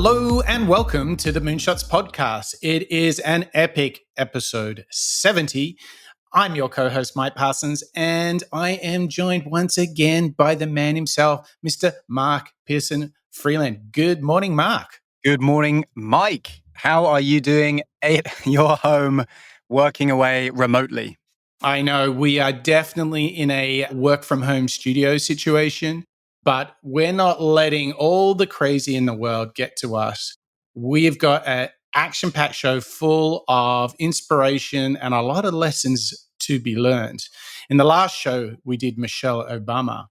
Hello and welcome to the Moonshots podcast. It is an epic episode 70. I'm your co-host, Mike Parsons, and I am joined once again by the man himself, Mr. Mark Pearson Freeland. Good morning, Mark. Good morning, Mike. How are you doing at your home, working away remotely? I know we are definitely in a work from home studio situation, but we're not letting all the crazy in the world get to us. We've got an action packed show full of inspiration and a lot of lessons to be learned. In the last show, we did Michelle Obama.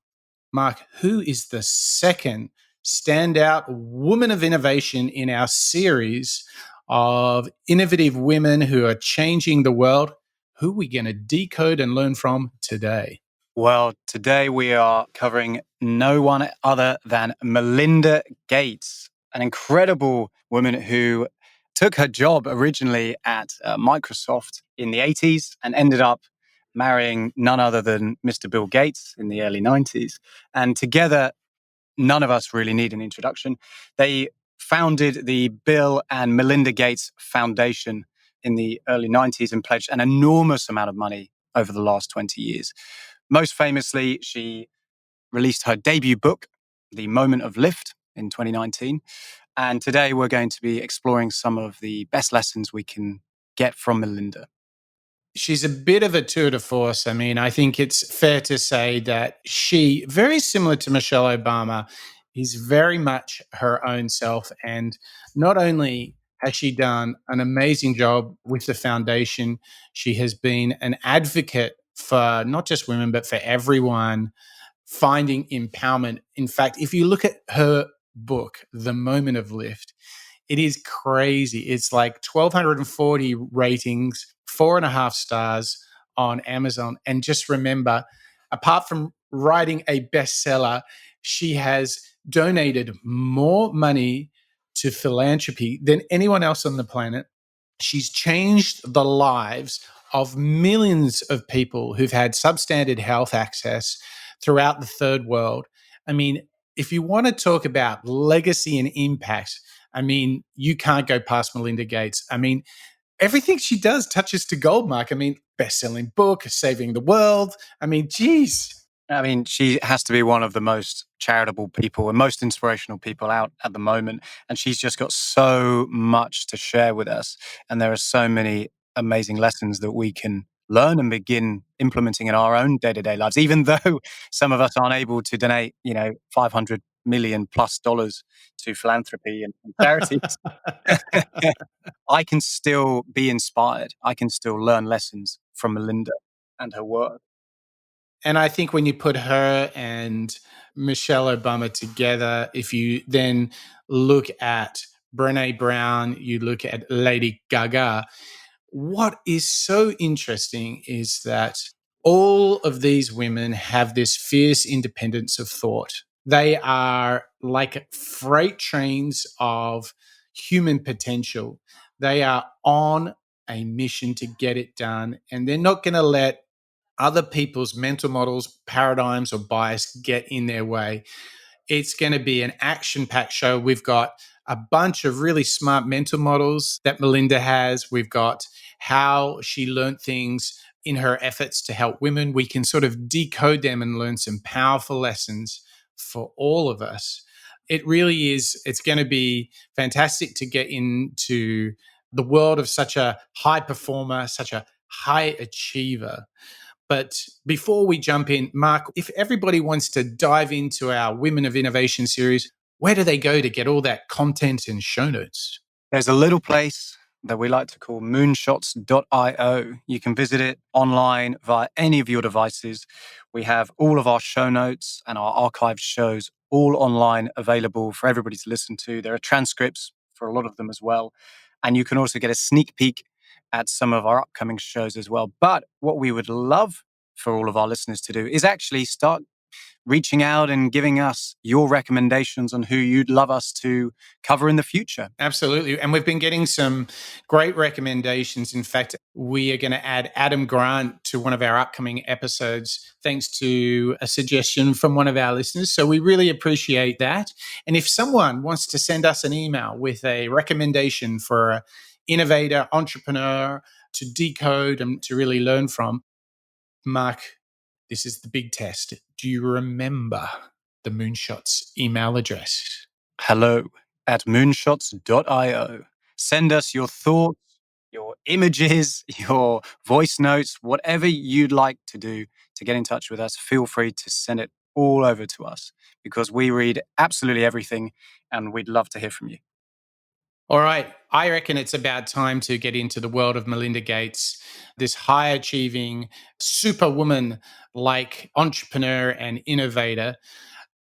Mark, who is the second standout woman of innovation in our series of innovative women who are changing the world? Who are we going to decode and learn from today? Well, today we are covering no one other than Melinda Gates, an incredible woman who took her job originally at Microsoft in the 80s and ended up marrying none other than Mr. Bill Gates in the early 90s. And together, none of us really need an introduction. They founded the Bill and Melinda Gates Foundation in the early 90s and pledged an enormous amount of money over the last 20 years. Most famously, she released her debut book, The Moment of Lift, in 2019. And today we're going to be exploring some of the best lessons we can get from Melinda. She's a bit of a tour de force. I mean, I think it's fair to say that she, very similar to Michelle Obama, is very much her own self. And not only has she done an amazing job with the foundation, she has been an advocate for not just women, but for everyone finding empowerment. In fact, if you look at her book, The Moment of Lift, it is crazy. It's like 1,240 ratings, 4.5 stars on Amazon. And just remember, apart from writing a bestseller, she has donated more money to philanthropy than anyone else on the planet. She's changed the lives of millions of people who've had substandard health access throughout the third world. I mean, if you want to talk about legacy and impact, I mean, you can't go past Melinda Gates. I mean, everything she does touches to gold, Mark. I mean, best-selling book, saving the world. I mean, geez. I mean, she has to be one of the most charitable people and most inspirational people out at the moment. And she's just got so much to share with us. And there are so many amazing lessons that we can learn and begin implementing in our own day-to-day lives, even though some of us aren't able to donate, 500 million plus dollars to philanthropy and charities. I can still be inspired. I can still learn lessons from Melinda and her work. And I think when you put her and Michelle Obama together, if you then look at Brené Brown, you look at Lady Gaga, what is so interesting is that all of these women have this fierce independence of thought. They are like freight trains of human potential. They are on a mission to get it done, and they're not going to let other people's mental models, paradigms, or bias get in their way. It's going to be an action packed show. We've got a bunch of really smart mental models that Melinda has. We've got how she learned things in her efforts to help women. We can sort of decode them and learn some powerful lessons for all of us. It really is, it's going to be fantastic to get into the world of such a high performer, such a high achiever. But before we jump in, Mark, if everybody wants to dive into our Women of Innovation series, where do they go to get all that content and show notes? There's a little place that we like to call moonshots.io. You can visit it online via any of your devices. We have all of our show notes and our archived shows all online available for everybody to listen to. There are transcripts for a lot of them as well. And you can also get a sneak peek at some of our upcoming shows as well. But what we would love for all of our listeners to do is actually start reaching out and giving us your recommendations on who you'd love us to cover in the future. Absolutely. And we've been getting some great recommendations. In fact, we are going to add Adam Grant to one of our upcoming episodes, thanks to a suggestion from one of our listeners. So we really appreciate that. And if someone wants to send us an email with a recommendation for an innovator, entrepreneur to decode and to really learn from, Mark, this is the big test. Do you remember the Moonshots email address? hello@moonshots.io. Send us your thoughts, your images, your voice notes, whatever you'd like to do to get in touch with us. Feel free to send it all over to us because we read absolutely everything and we'd love to hear from you. All right. I reckon it's about time to get into the world of Melinda Gates, this high achieving superwoman like entrepreneur and innovator.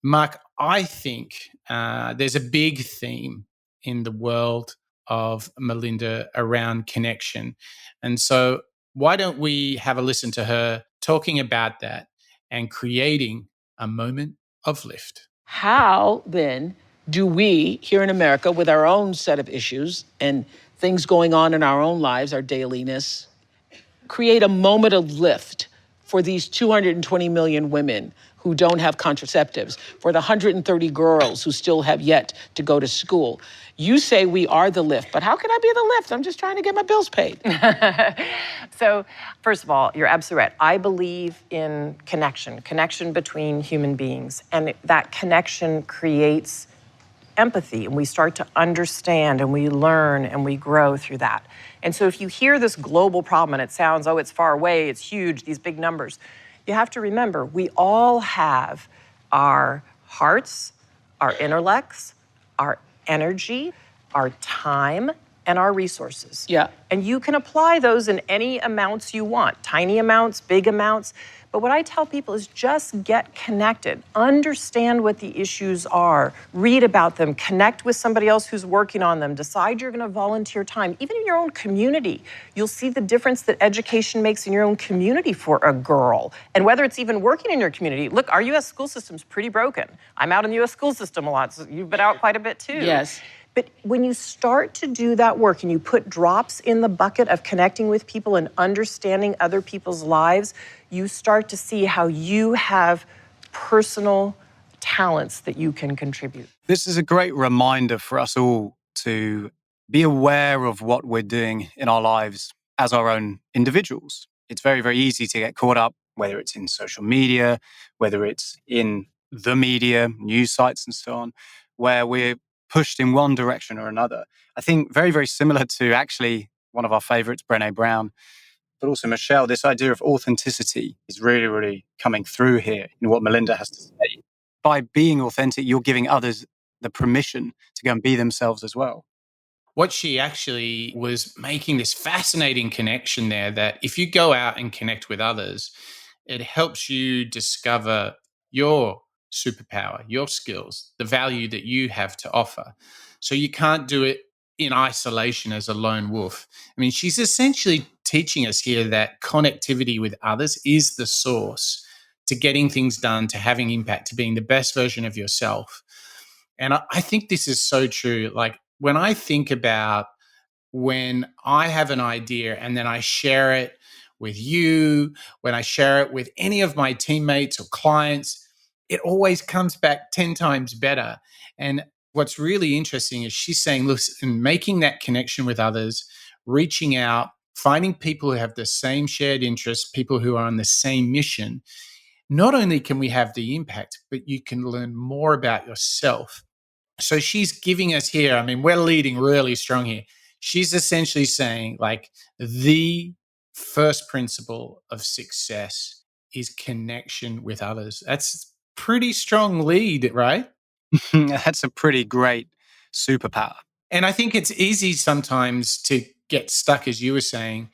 Mark, I think there's a big theme in the world of Melinda around connection. And so, why don't we have a listen to her talking about that and creating a moment of lift? How then do we here in America, with our own set of issues and things going on in our own lives, our dailiness, create a moment of lift for these 220 million women who don't have contraceptives, for the 130 girls who still have yet to go to school? You say we are the lift, but how can I be the lift? I'm just trying to get my bills paid. So, first of all, you're absolutely right. I believe in connection between human beings. And that connection creates empathy, and we start to understand and we learn and we grow through that. And so if you hear this global problem and it sounds, oh, it's far away, it's huge, these big numbers, you have to remember we all have our hearts, our intellects, our energy, our time, and our resources. Yeah. And you can apply those in any amounts you want, tiny amounts, big amounts. But what I tell people is just get connected, understand what the issues are, read about them, connect with somebody else who's working on them, decide you're going to volunteer time. Even in your own community, you'll see the difference that education makes in your own community for a girl. And whether it's even working in your community. Look, our U.S. school system's pretty broken. I'm out in the U.S. school system a lot, so you've been out quite a bit too. Yes. But when you start to do that work and you put drops in the bucket of connecting with people and understanding other people's lives, you start to see how you have personal talents that you can contribute. This is a great reminder for us all to be aware of what we're doing in our lives as our own individuals. It's very, very easy to get caught up, whether it's in social media, whether it's in the media, news sites and so on, where we're pushed in one direction or another. I think very, very similar to actually one of our favorites, Brené Brown, but also Michelle, this idea of authenticity is really, really coming through here in what Melinda has to say. By being authentic, you're giving others the permission to go and be themselves as well. What she actually was making this fascinating connection there that if you go out and connect with others, it helps you discover your superpower, your skills, the value that you have to offer. So you can't do it in isolation as a lone wolf. I mean, she's essentially teaching us here that connectivity with others is the source to getting things done, to having impact, to being the best version of yourself. And I think this is so true. Like when I think about when I have an idea and then I share it with you, when I share it with any of my teammates or clients, it always comes back 10 times better. And what's really interesting is she's saying, listen, making that connection with others, reaching out, finding people who have the same shared interests, people who are on the same mission. Not only can we have the impact, but you can learn more about yourself. So she's giving us here, I mean, we're leading really strong here. She's essentially saying, like, the first principle of success is connection with others. That's pretty strong lead, right? That's a pretty great superpower. And I think it's easy sometimes to get stuck, as you were saying,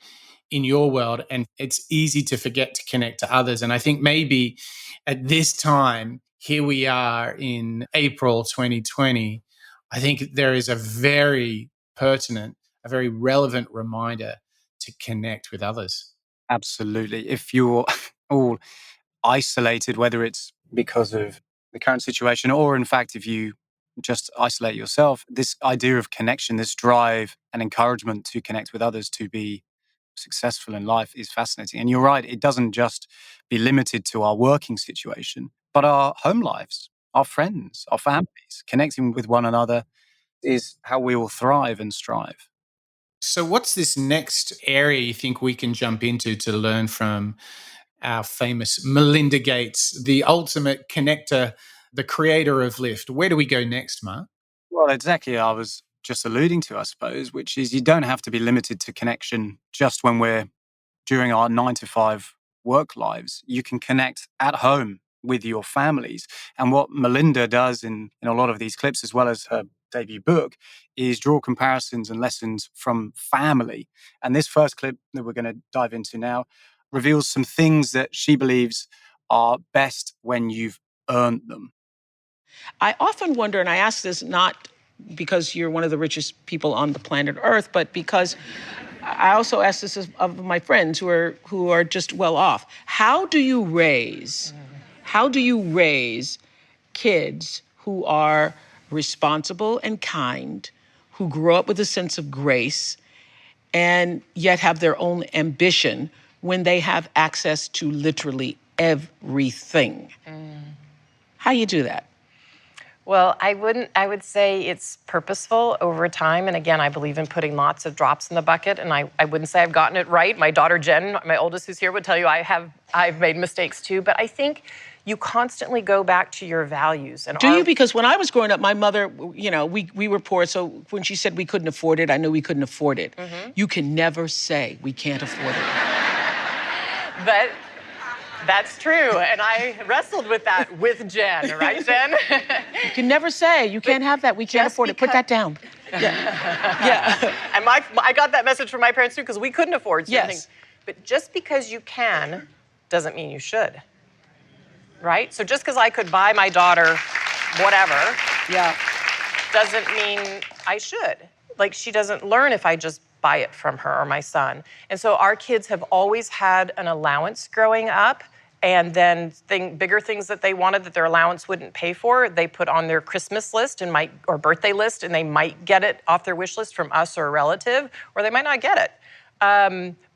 in your world, and it's easy to forget to connect to others. And I think maybe at this time, here we are in April 2020, I think there is a very pertinent, a very relevant reminder to connect with others. Absolutely. If you're all isolated, whether it's because of the current situation, or in fact, if you just isolate yourself, this idea of connection, this drive and encouragement to connect with others to be successful in life is fascinating. And you're right, it doesn't just be limited to our working situation, but our home lives, our friends, our families. Connecting with one another is how we will thrive and strive. So, what's this next area you think we can jump into to learn from our famous Melinda Gates, the ultimate connector, the creator of Lyft? Where do we go next, Mark? Well, exactly. I was just alluding to, I suppose, which is you don't have to be limited to connection just when we're during our 9 to 5 work lives. You can connect at home with your families. And what Melinda does in a lot of these clips, as well as her debut book, is draw comparisons and lessons from family. And this first clip that we're going to dive into now reveals some things that she believes are best when you've earned them. I often wonder, and I ask this not because you're one of the richest people on the planet Earth, but because I also ask this of my friends who are just well off. How do you raise kids who are responsible and kind, who grow up with a sense of grace, and yet have their own ambition when they have access to literally everything? How you do that? Well, I would say it's purposeful over time. And again, I believe in putting lots of drops in the bucket. And I wouldn't say I've gotten it right. My daughter Jen, my oldest who's here, would tell you I've made mistakes too. But I think you constantly go back to your values. And Do you? Because when I was growing up, my mother, we were poor. So when she said we couldn't afford it, I knew we couldn't afford it. Mm-hmm. You can never say we can't afford it. But that's true. And I wrestled with that with Jen, right, Jen? You can never say, you can't have that, we can't afford it. Put that down. Yeah. And I got that message from my parents too, because we couldn't afford certain things. But just because you can doesn't mean you should, right? So just because I could buy my daughter whatever doesn't mean I should. Like, she doesn't learn if I just buy it from her or my son. And so our kids have always had an allowance growing up, and then bigger things that they wanted that their allowance wouldn't pay for, they put on their Christmas list or birthday list, and they might get it off their wish list from us or a relative, or they might not get it.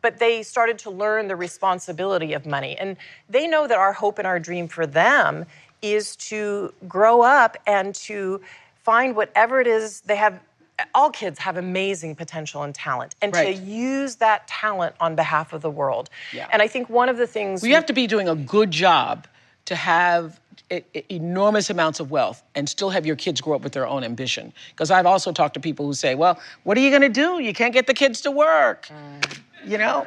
But they started to learn the responsibility of money. And they know that our hope and our dream for them is to grow up and to find whatever it is they have. All kids have amazing potential and talent, and to use that talent on behalf of the world. Yeah. And I think one of the things... You have to be doing a good job to have enormous amounts of wealth and still have your kids grow up with their own ambition. Because I've also talked to people who say, well, what are you going to do? You can't get the kids to work, you know?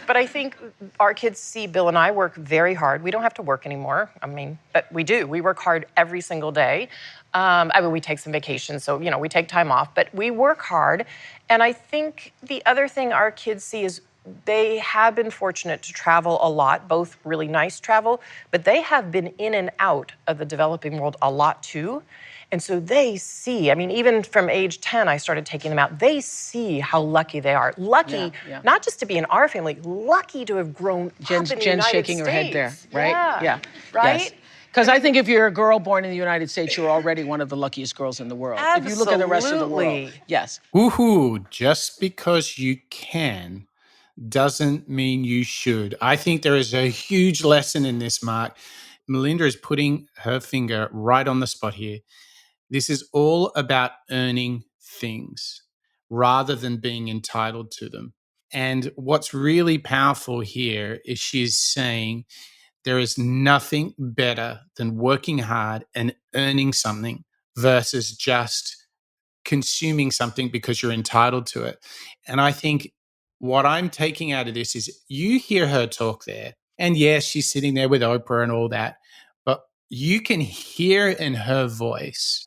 But I think our kids see Bill and I work very hard. We don't have to work anymore. I mean, but we do. We work hard every single day. We take some vacations, so, we take time off, but we work hard. And I think the other thing our kids see is they have been fortunate to travel a lot, both really nice travel, but they have been in and out of the developing world a lot too. And so they see, even from age 10, I started taking them out. They see how lucky they are. Lucky, not just to be in our family, lucky to have grown up in the United Jen's shaking States. Her head there, right? Yeah. Right? Yes. Because I think if you're a girl born in the United States, you're already one of the luckiest girls in the world. Absolutely. If you look at the rest of the world. Yes. Woohoo! Just because you can doesn't mean you should. I think there is a huge lesson in this, Mark. Melinda is putting her finger right on the spot here. This is all about earning things rather than being entitled to them. And what's really powerful here is she's saying there is nothing better than working hard and earning something versus just consuming something because you're entitled to it. And I think what I'm taking out of this is you hear her talk there. And yes, she's sitting there with Oprah and all that, but you can hear in her voice,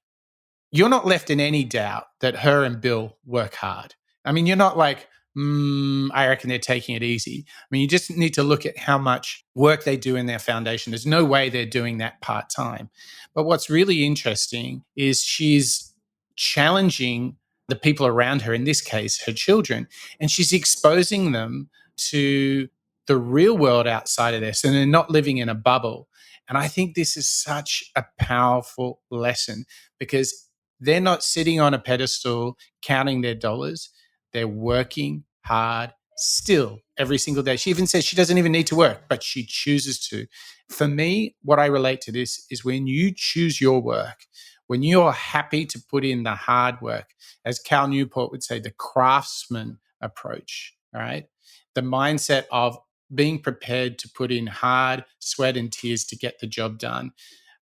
you're not left in any doubt that her and Bill work hard. You're not like, I reckon they're taking it easy. You just need to look at how much work they do in their foundation. There's no way they're doing that part-time. But what's really interesting is she's challenging the people around her, in this case, her children, and she's exposing them to the real world outside of this, and they're not living in a bubble. And I think this is such a powerful lesson because they're not sitting on a pedestal counting their dollars. They're working hard still every single day. She even says she doesn't even need to work, but she chooses to. For me, what I relate to this is when you choose your work, when you're happy to put in the hard work, as Cal Newport would say, the craftsman approach, all right? The mindset of being prepared to put in hard sweat and tears to get the job done.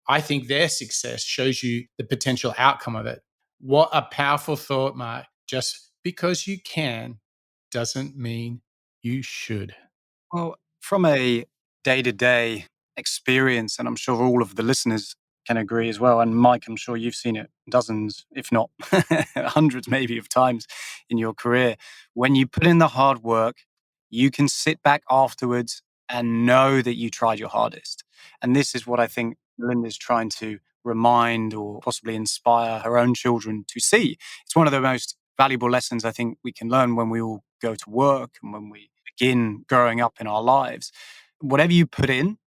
I think their success shows you the potential outcome of it. What a powerful thought, Mark. Just because you can doesn't mean you should. Well, from a day-to-day experience, and I'm sure all of the listeners can agree as well, and Mike, I'm sure you've seen it dozens, if not hundreds maybe of times in your career. When you put in the hard work, you can sit back afterwards and know that you tried your hardest. And this is what I think Melinda's trying to remind or possibly inspire her own children to see. It's one of the most valuable lessons I think we can learn when we all go to work and when we begin growing up in our lives. Whatever you put in,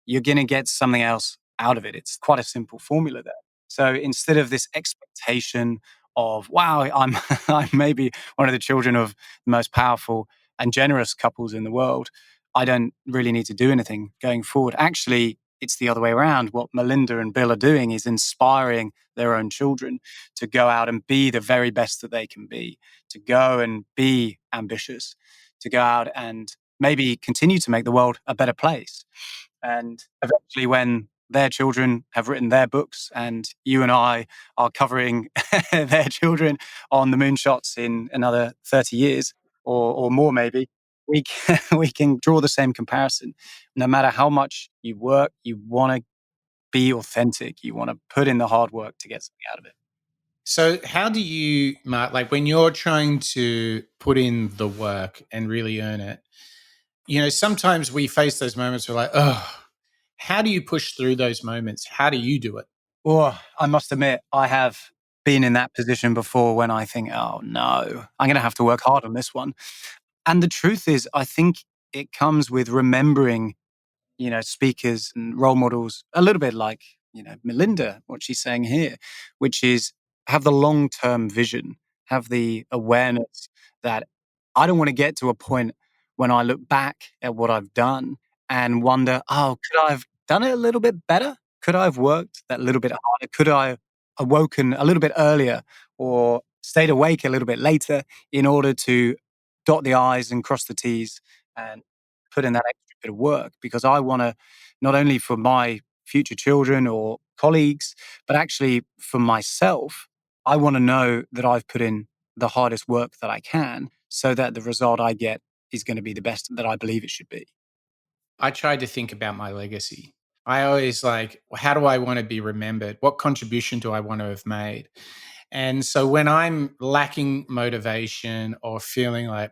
you're going to get something else out of it. It's quite a simple formula there. So instead of this expectation of, wow, I'm, I'm maybe one of the children of the most powerful and generous couples in the world, I don't really need to do anything going forward. Actually, it's the other way around. What Melinda and Bill are doing is inspiring their own children to go out and be the very best that they can be, to go and be ambitious, to go out and maybe continue to make the world a better place. And eventually, when their children have written their books and you and I are covering their children on the Moonshots in another 30 years or more, maybe, we can draw the same comparison. No matter how much you work, you want to be authentic. You want to put in the hard work to get something out of it. So, how do you, Mark, like when you're trying to put in the work and really earn it, sometimes we face those moments where like, oh, how do you push through those moments? How do you do it? Well, I must admit, I have been in that position before when I think, oh no, I'm going to have to work hard on this one. And the truth is, I think it comes with remembering, speakers and role models a little bit like, Melinda, what she's saying here, which is have the long-term vision, have the awareness that I don't want to get to a point when I look back at what I've done and wonder, oh, could I have done it a little bit better? Could I have worked that little bit harder? Could I have awoken a little bit earlier or stayed awake a little bit later in order to dot the I's and cross the T's and put in that extra bit of work? Because I want to, not only for my future children or colleagues, but actually for myself, I want to know that I've put in the hardest work that I can so that the result I get is going to be the best that I believe it should be. I tried to think about my legacy. I always like, how do I want to be remembered? What contribution do I want to have made? And so when I'm lacking motivation or feeling like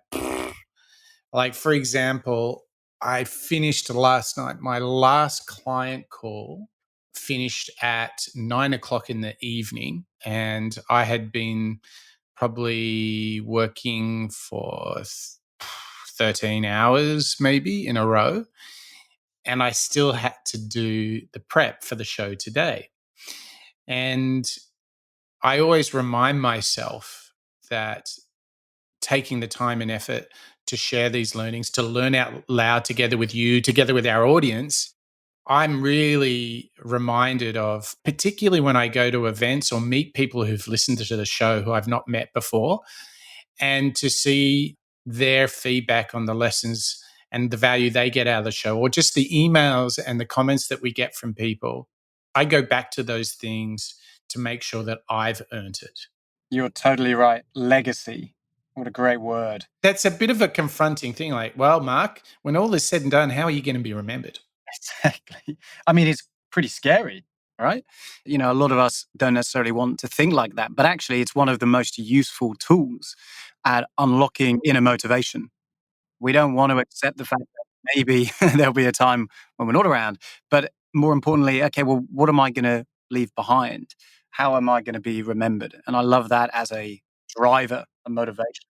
for example, I finished last night, my last client call finished at 9 o'clock in the evening. And I had been probably working for 13 hours maybe in a row. And I still had to do the prep for the show today. And I always remind myself that taking the time and effort to share these learnings, to learn out loud together with you, together with our audience, I'm really reminded of, particularly when I go to events or meet people who've listened to the show who I've not met before, and to see their feedback on the lessons and the value they get out of the show, or just the emails and the comments that we get from people. I go back to those things to make sure that I've earned it. You're totally right. Legacy. What a great word. That's a bit of a confronting thing. Like, well, Mark, when all is said and done, how are you going to be remembered? Exactly. I mean, it's pretty scary, right? A lot of us don't necessarily want to think like that, but actually, it's one of the most useful tools at unlocking inner motivation. We don't want to accept the fact that maybe there'll be a time when we're not around, but more importantly, okay, well, what am I going to leave behind? How am I going to be remembered? And I love that as a driver, a motivation.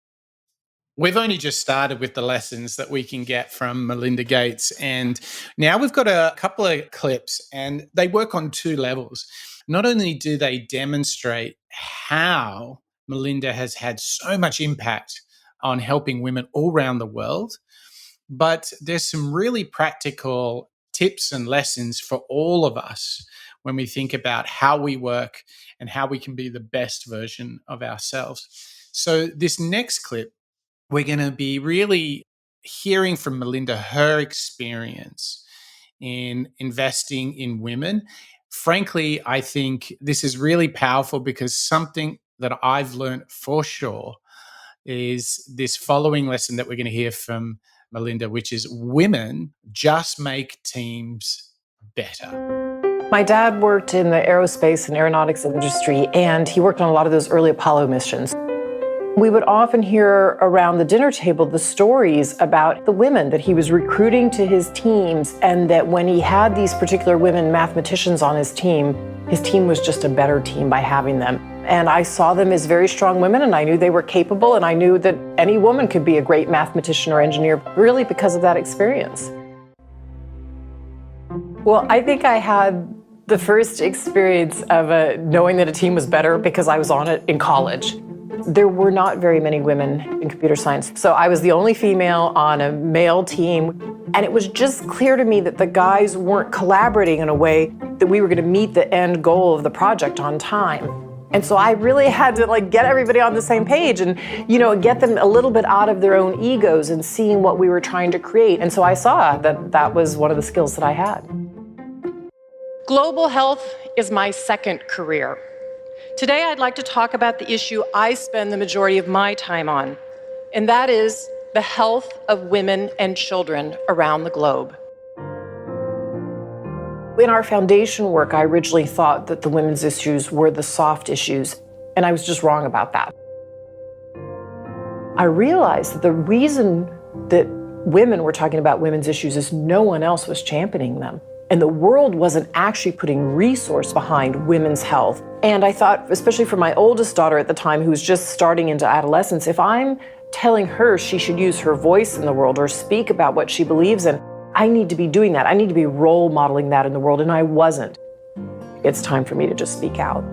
We've only just started with the lessons that we can get from Melinda Gates. And now we've got a couple of clips, and they work on two levels. Not only do they demonstrate how Melinda has had so much impact on helping women all around the world, but there's some really practical tips and lessons for all of us when we think about how we work and how we can be the best version of ourselves. So, this next clip, we're going to be really hearing from Melinda her experience in investing in women. Frankly, I think this is really powerful because something that I've learned for sure is this following lesson that we're going to hear from Melinda, which is women just make teams better. My dad worked in the aerospace and aeronautics industry, and he worked on a lot of those early Apollo missions. We would often hear around the dinner table the stories about the women that he was recruiting to his teams, and that when he had these particular women mathematicians on his team was just a better team by having them. And I saw them as very strong women, and I knew they were capable, and I knew that any woman could be a great mathematician or engineer, really because of that experience. Well, I think I had the first experience of knowing that a team was better because I was on it in college. There were not very many women in computer science, so I was the only female on a male team, and it was just clear to me that the guys weren't collaborating in a way that we were going to meet the end goal of the project on time. And so I really had to get everybody on the same page and, get them a little bit out of their own egos and seeing what we were trying to create. And so I saw that that was one of the skills that I had. Global health is my second career. Today, I'd like to talk about the issue I spend the majority of my time on, and that is the health of women and children around the globe. In our foundation work, I originally thought that the women's issues were the soft issues, and I was just wrong about that. I realized that the reason that women were talking about women's issues is no one else was championing them. And the world wasn't actually putting resource behind women's health. And I thought, especially for my oldest daughter at the time, who was just starting into adolescence, if I'm telling her she should use her voice in the world or speak about what she believes in, I need to be doing that. I need to be role modeling that in the world, and I wasn't. It's time for me to just speak out.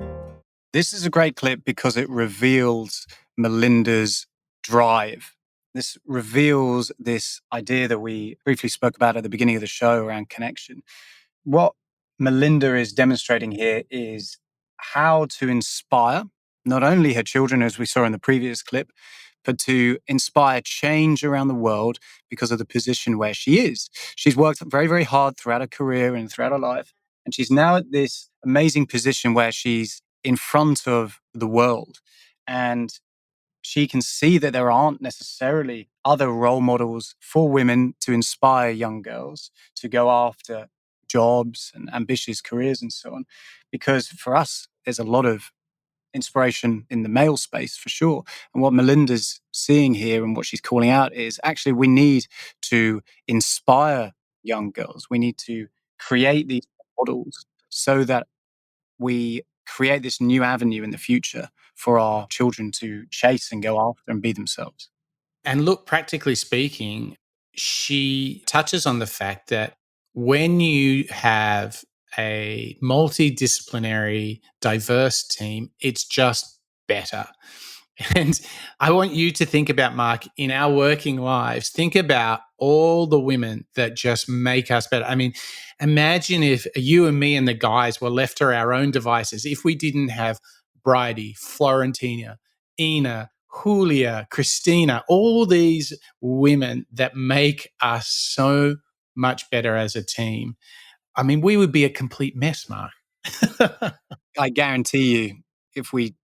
This is a great clip because it reveals Melinda's drive. This reveals this idea that we briefly spoke about at the beginning of the show around connection. What Melinda is demonstrating here is how to inspire not only her children, as we saw in the previous clip, but to inspire change around the world because of the position where she is. She's worked very, very hard throughout her career and throughout her life. And she's now at this amazing position where she's in front of the world. And she can see that there aren't necessarily other role models for women to inspire young girls to go after jobs and ambitious careers and so on. Because for us, there's a lot of inspiration in the male space for sure. And what Melinda's seeing here and what she's calling out is actually we need to inspire young girls. We need to create these models so that we create this new avenue in the future for our children to chase and go after and be themselves. And look, practically speaking, she touches on the fact that when you have a multidisciplinary, diverse team, it's just better. And I want you to think about, Mark, in our working lives, think about all the women that just make us better. I mean, imagine if you and me and the guys were left to our own devices, if we didn't have Bridie, Florentina, Ina, Julia, Christina, all these women that make us so much better as a team. I mean, we would be a complete mess, Mark. I guarantee you, if we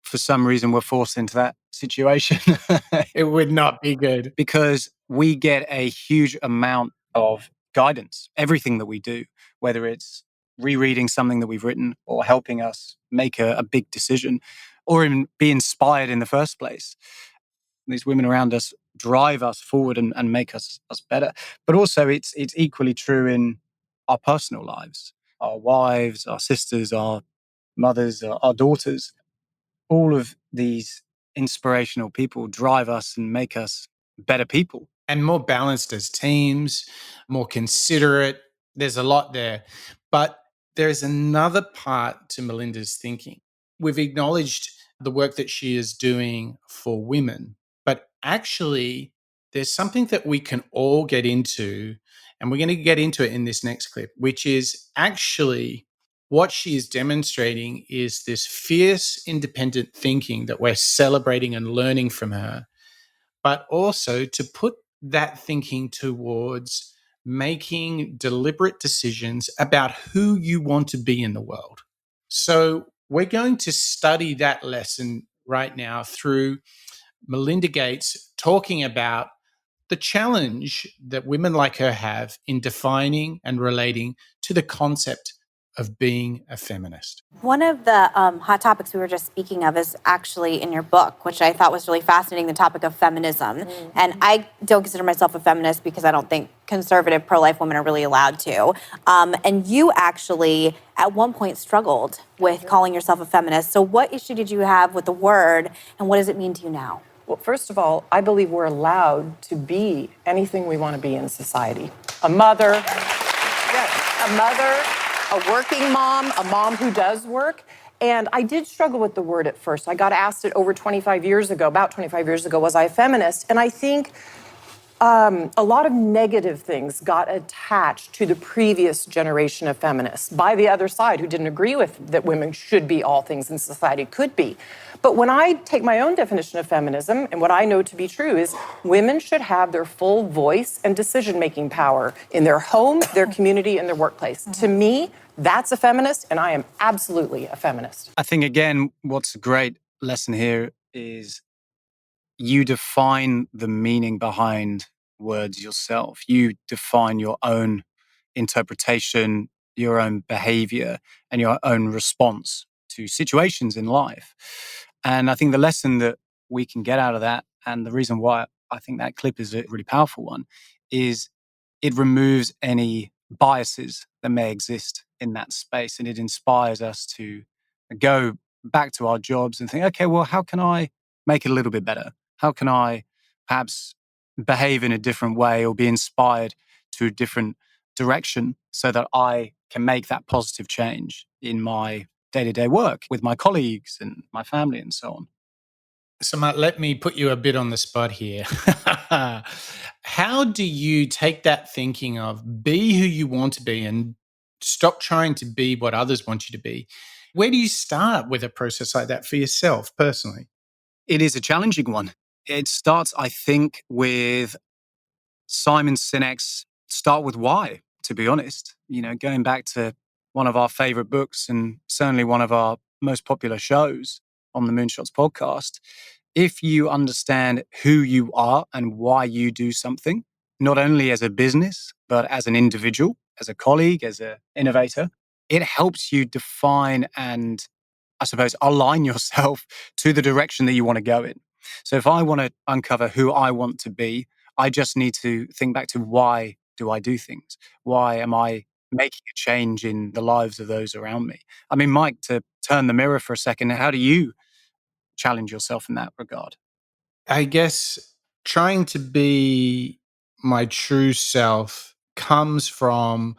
for some reason we're forced into that situation, it would not be good. Because we get a huge amount of guidance, everything that we do, whether it's rereading something that we've written or helping us make a big decision or even be inspired in the first place. These women around us drive us forward and make us better. But also it's equally true in our personal lives, our wives, our sisters, our mothers, our daughters. All of these inspirational people drive us and make us better people. And more balanced as teams, more considerate. There's a lot there. But there's another part to Melinda's thinking. We've acknowledged the work that she is doing for women, but actually, there's something that we can all get into, and we're going to get into it in this next clip, which is actually what she is demonstrating is this fierce, independent thinking that we're celebrating and learning from her, but also to put that thinking towards making deliberate decisions about who you want to be in the world. So, we're going to study that lesson right now through Melinda Gates talking about the challenge that women like her have in defining and relating to the concept of being a feminist. One of the hot topics we were just speaking of is actually in your book, which I thought was really fascinating, the topic of feminism. Mm-hmm. And I don't consider myself a feminist because I don't think conservative pro-life women are really allowed to. And you actually, at one point, struggled with calling yourself a feminist. So what issue did you have with the word, and what does it mean to you now? Well, first of all, I believe we're allowed to be anything we want to be in society. A mother, a working mom, a mom who does work. And I did struggle with the word at first. I got asked it about 25 years ago, was I a feminist? And I think a lot of negative things got attached to the previous generation of feminists by the other side who didn't agree with that women should be all things in society could be. But when I take my own definition of feminism, and what I know to be true is women should have their full voice and decision-making power in their home, their community, and their workplace. Mm-hmm. To me, that's a feminist, and I am absolutely a feminist. I think, again, what's a great lesson here is you define the meaning behind words yourself. You define your own interpretation, your own behavior, and your own response to situations in life. And I think the lesson that we can get out of that, and the reason why I think that clip is a really powerful one, is it removes any biases that may exist in that space. And it inspires us to go back to our jobs and think, okay, well, how can I make it a little bit better? How can I perhaps behave in a different way or be inspired to a different direction so that I can make that positive change in my day-to-day work with my colleagues and my family and so on? So, Matt, let me put you a bit on the spot here. How do you take that thinking of be who you want to be and stop trying to be what others want you to be? Where do you start with a process like that for yourself personally? It is a challenging one. It starts, I think, with Simon Sinek's Start With Why, to be honest. You know, going back to one of our favorite books and certainly one of our most popular shows on the Moonshots podcast, if you understand who you are and why you do something, not only as a business, but as an individual, as a colleague, as an innovator, it helps you define and, I suppose, align yourself to the direction that you want to go in. So if I want to uncover who I want to be, I just need to think back to why do I do things? Why am I making a change in the lives of those around me? I mean, Mike, to turn the mirror for a second, how do you challenge yourself in that regard? I guess trying to be my true self comes from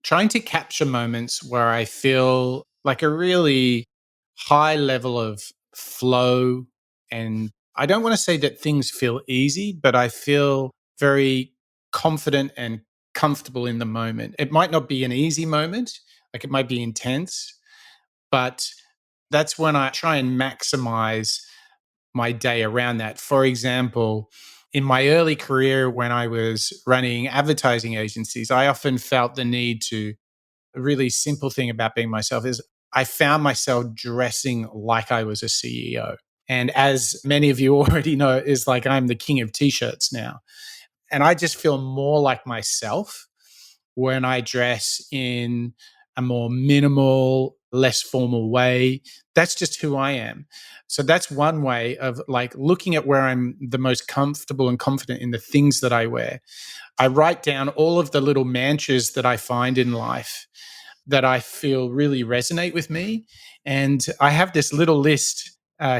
trying to capture moments where I feel like a really high level of flow. And I don't want to say that things feel easy, but I feel very confident and comfortable in the moment. It might not be an easy moment, like it might be intense, but that's when I try and maximize my day around that. For example, in my early career, when I was running advertising agencies, I often felt the need to, a really simple thing about being myself is I found myself dressing like I was a CEO. And as many of you already know, is like I'm the king of t-shirts now. And I just feel more like myself when I dress in a more minimal, less formal way. That's just who I am. So that's one way of like looking at where I'm the most comfortable and confident in the things that I wear. I write down all of the little mantras that I find in life that I feel really resonate with me. And I have this little list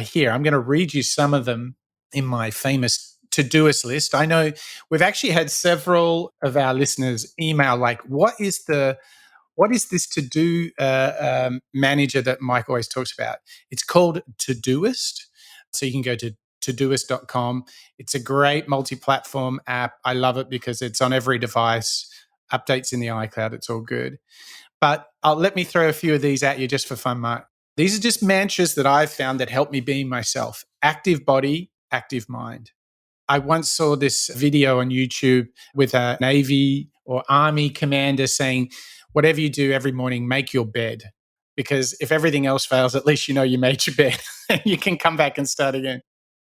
here. I'm going to read you some of them in my famous to-doist list. I know we've actually had several of our listeners email like, what is this to-do manager that Mike always talks about? It's called Todoist. So you can go to todoist.com. It's a great multi-platform app. I love it because it's on every device, updates in the iCloud. It's all good. But let me throw a few of these at you just for fun, Mark. These are just mantras that I've found that help me be myself. Active body, active mind. I once saw this video on YouTube with a Navy or Army commander saying, whatever you do every morning, make your bed. Because if everything else fails, at least you know you made your bed and you can come back and start again.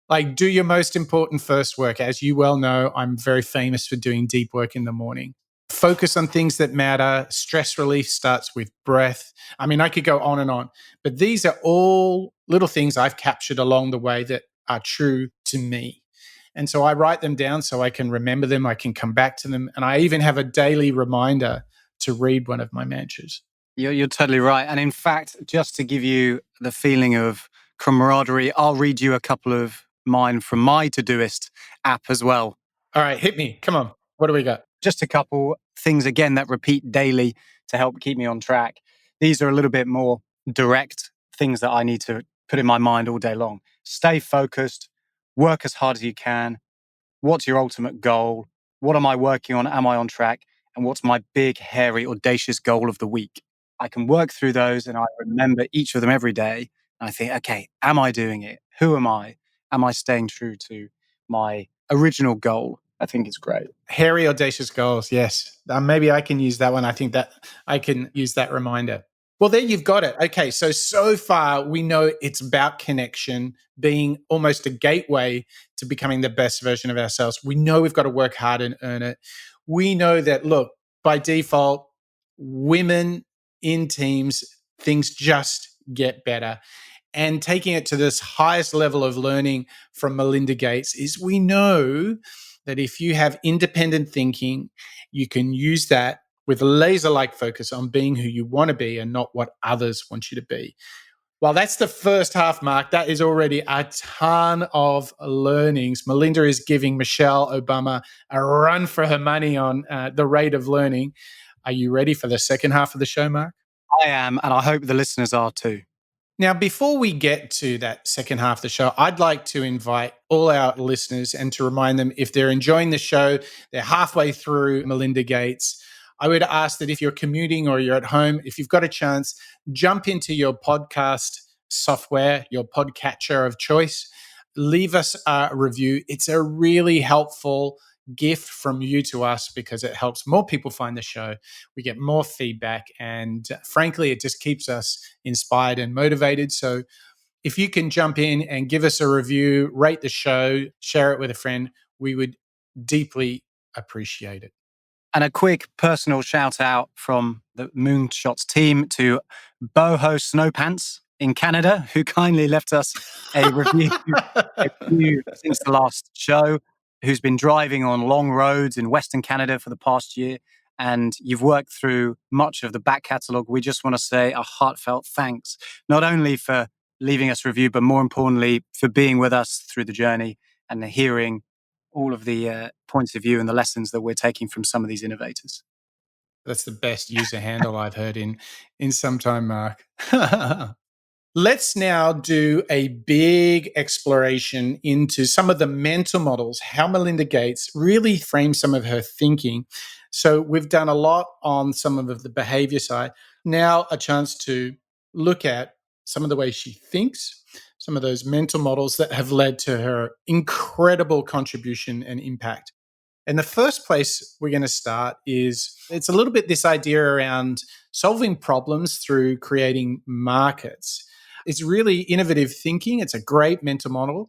Like, do your most important first work. As you well know, I'm very famous for doing deep work in the morning. Focus on things that matter. Stress relief starts with breath. I mean, I could go on and on, but these are all little things I've captured along the way that are true to me. And so I write them down so I can remember them, I can come back to them. And I even have a daily reminder to read one of my mantras. You're totally right. And in fact, just to give you the feeling of camaraderie, I'll read you a couple of mine from my Todoist app as well. All right, hit me. Come on. What do we got? Just a couple things, again, that repeat daily to help keep me on track. These are a little bit more direct things that I need to put in my mind all day long. Stay focused, work as hard as you can. What's your ultimate goal? What am I working on? Am I on track? And what's my big, hairy, audacious goal of the week? I can work through those and I remember each of them every day. And I think, okay, am I doing it? Who am I? Am I staying true to my original goal? I think it's great. Hairy, audacious goals. Yes. Maybe I can use that one. I think that I can use that reminder. Well, there you've got it. Okay. So far we know it's about connection, being almost a gateway to becoming the best version of ourselves. We know we've got to work hard and earn it. We know that, look, by default, women in teams, things just get better. And taking it to this highest level of learning from Melinda Gates is we know that if you have independent thinking, you can use that with laser-like focus on being who you want to be and not what others want you to be. Well, that's the first half, Mark. That is already a ton of learnings. Melinda is giving Michelle Obama a run for her money on the rate of learning. Are you ready for the second half of the show, Mark? I am, and I hope the listeners are too. Now, before we get to that second half of the show, I'd like to invite all our listeners and to remind them, if they're enjoying the show, they're halfway through Melinda Gates, I would ask that if you're commuting or you're at home, if you've got a chance, jump into your podcast software, your podcatcher of choice, leave us a review. It's a really helpful gift from you to us because it helps more people find the show. We get more feedback, and frankly, it just keeps us inspired and motivated. So if you can jump in and give us a review, rate the show, share it with a friend, we would deeply appreciate it. And a quick personal shout out from the Moonshots team to Boho Snowpants in Canada, who kindly left us a review since the last show, who's been driving on long roads in Western Canada for the past year. And you've worked through much of the back catalogue. We just want to say a heartfelt thanks, not only for leaving us a review, but more importantly, for being with us through the journey and hearing all of the points of view and the lessons that we're taking from some of these innovators. That's the best user handle I've heard in some time, Mark. Let's now do a big exploration into some of the mental models, how Melinda Gates really framed some of her thinking. So we've done a lot on some of the behavior side. Now a chance to look at some of the way she thinks, some of those mental models that have led to her incredible contribution and impact. And the first place we're going to start is it's a little bit this idea around solving problems through creating markets. It's really innovative thinking. It's a great mental model.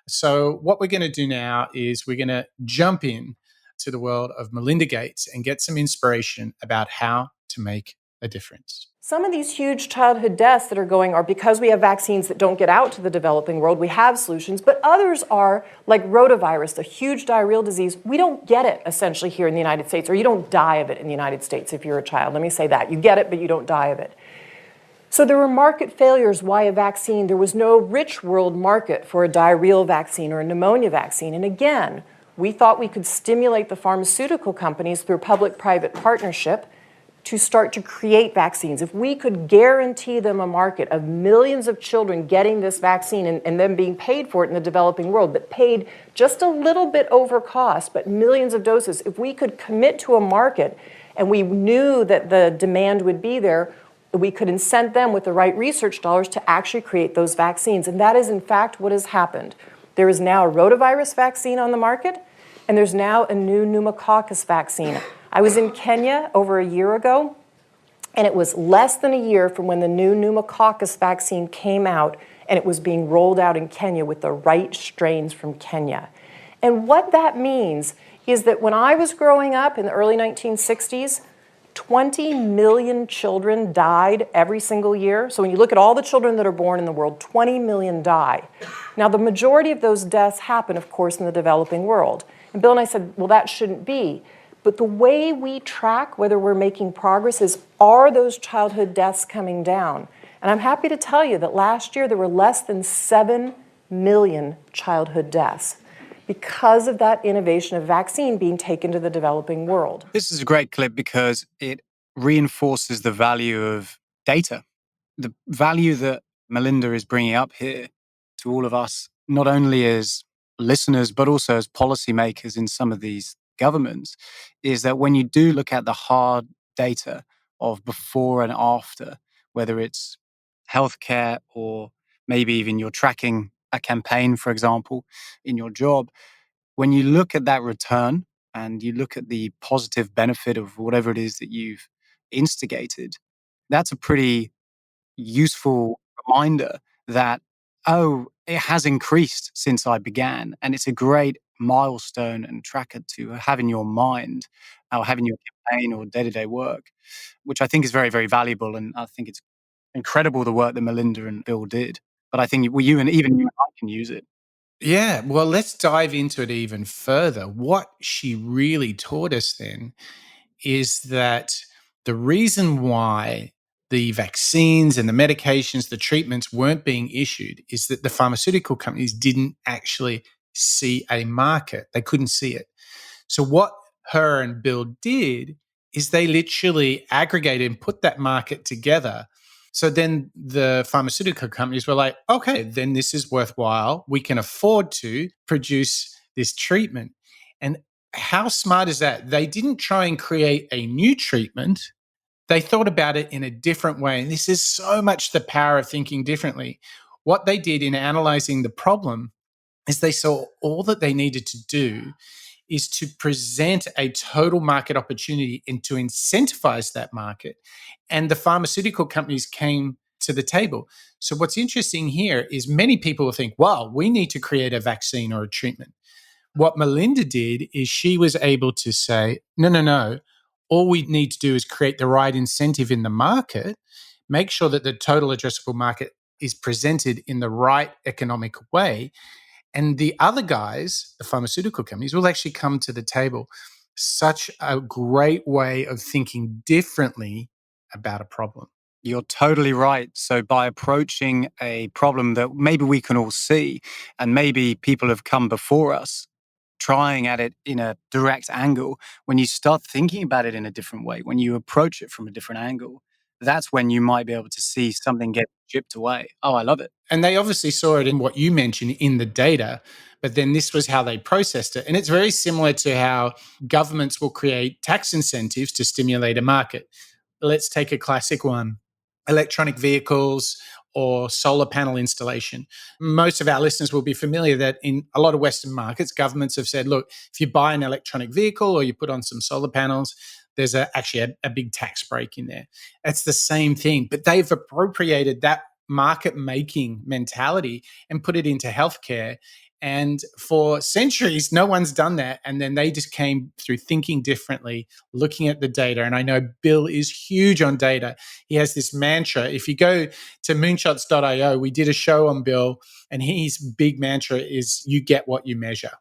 So what we're going to do now is we're going to jump in to the world of Melinda Gates and get some inspiration about how to make a difference. Some of these huge childhood deaths that are going are because we have vaccines that don't get out to the developing world. We have solutions, but others are like rotavirus, a huge diarrheal disease. We don't get it essentially here in the United States, or you don't die of it in the United States if you're a child. Let me say that. You get it, but you don't die of it. So there were market failures. Why a vaccine? There was no rich world market for a diarrheal vaccine or a pneumonia vaccine. And again, we thought we could stimulate the pharmaceutical companies through public-private partnership to start to create vaccines. If we could guarantee them a market of millions of children getting this vaccine and them being paid for it in the developing world, but paid just a little bit over cost, but millions of doses, if we could commit to a market and we knew that the demand would be there, we could incent them with the right research dollars to actually create those vaccines. And that is, in fact, what has happened. There is now a rotavirus vaccine on the market, and there's now a new pneumococcus vaccine. I was in Kenya over a year ago, and it was less than a year from when the new pneumococcus vaccine came out, and it was being rolled out in Kenya with the right strains from Kenya. And what that means is that when I was growing up in the early 1960s, 20 million children died every single year. So when you look at all the children that are born in the world, 20 million die. Now, the majority of those deaths happen, of course, in the developing world. And Bill and I said, well, that shouldn't be. But the way we track whether we're making progress is, are those childhood deaths coming down? And I'm happy to tell you that last year there were less than 7 million childhood deaths because of that innovation of vaccine being taken to the developing world. This is a great clip because it reinforces the value of data, the value that Melinda is bringing up here to all of us, not only as listeners, but also as policymakers in some of these governments, is that when you do look at the hard data of before and after, whether it's healthcare or maybe even you're tracking a campaign, for example, in your job, when you look at that return and you look at the positive benefit of whatever it is that you've instigated, that's a pretty useful reminder that, oh, it has increased since I began. And it's a great milestone and tracker to have in your mind or have in your campaign or day-to-day work, which I think is very, very valuable. And I think it's incredible the work that Melinda and Bill did. But I think you and even you and I can use it. Yeah, well, let's dive into it even further. What she really taught us then is that the reason why the vaccines and the medications, the treatments weren't being issued is that the pharmaceutical companies didn't actually see a market. They couldn't see it. So, what her and Bill did is they literally aggregated and put that market together. So then the pharmaceutical companies were like, okay, then this is worthwhile. We can afford to produce this treatment. And how smart is that? They didn't try and create a new treatment. They thought about it in a different way. And this is so much the power of thinking differently. What they did in analyzing the problem is they saw all that they needed to do is to present a total market opportunity and to incentivize that market. And the pharmaceutical companies came to the table. So what's interesting here is many people will think, wow, we need to create a vaccine or a treatment. What Melinda did is she was able to say, no. All we need to do is create the right incentive in the market, make sure that the total addressable market is presented in the right economic way. And the other guys, the pharmaceutical companies, will actually come to the table. Such a great way of thinking differently about a problem. You're totally right. So by approaching a problem that maybe we can all see, and maybe people have come before us, trying at it in a direct angle, when you start thinking about it in a different way, when you approach it from a different angle, that's when you might be able to see something get chipped away. Oh, I love it. And they obviously saw it in what you mentioned in the data, but then this was how they processed it. And it's very similar to how governments will create tax incentives to stimulate a market. Let's take a classic one, electronic vehicles or solar panel installation. Most of our listeners will be familiar that in a lot of Western markets, governments have said, look, if you buy an electronic vehicle or you put on some solar panels, there's actually a big tax break in there. It's the same thing, but they've appropriated that market making mentality and put it into healthcare. And for centuries, no one's done that. And then they just came through thinking differently, looking at the data. And I know Bill is huge on data. He has this mantra. If you go to moonshots.io, we did a show on Bill, and his big mantra is you get what you measure.